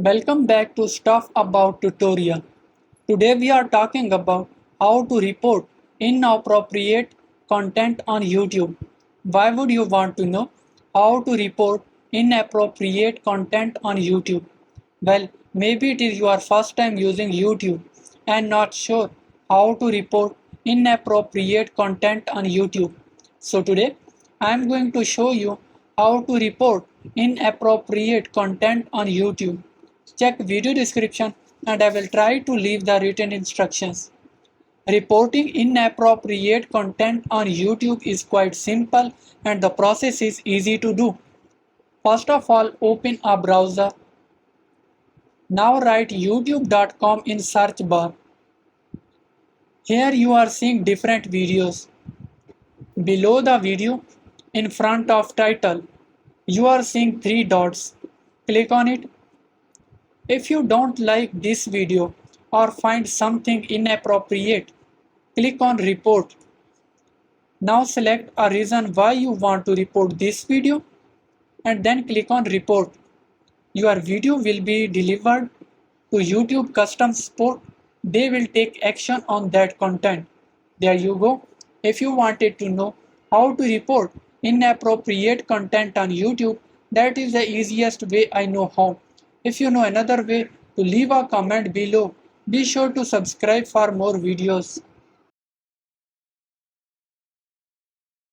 Welcome back to Stuff About Tutorial. Today we are talking about how to report inappropriate content on YouTube. Why would you want to know how to report inappropriate content on YouTube? Well, maybe it is your first time using YouTube and not sure how to report inappropriate content on YouTube. So today I am going to show you how to report inappropriate content on YouTube. Check video description and I will try to leave the written instructions. Reporting inappropriate content on YouTube is quite simple and the process is easy to do. First of all, open a browser. Now write youtube.com in search bar. Here you are seeing different videos. Below the video, in front of title, you are seeing three dots. Click on it. If you don't like this video or find something inappropriate, click on report. Now select a reason why you want to report this video and then click on report. Your video will be delivered to YouTube custom support. They will take action on that content. There you go. If you wanted to know how to report inappropriate content on YouTube, that is the easiest way I know how. If you know another way, to leave a comment below. Be sure to subscribe for more videos.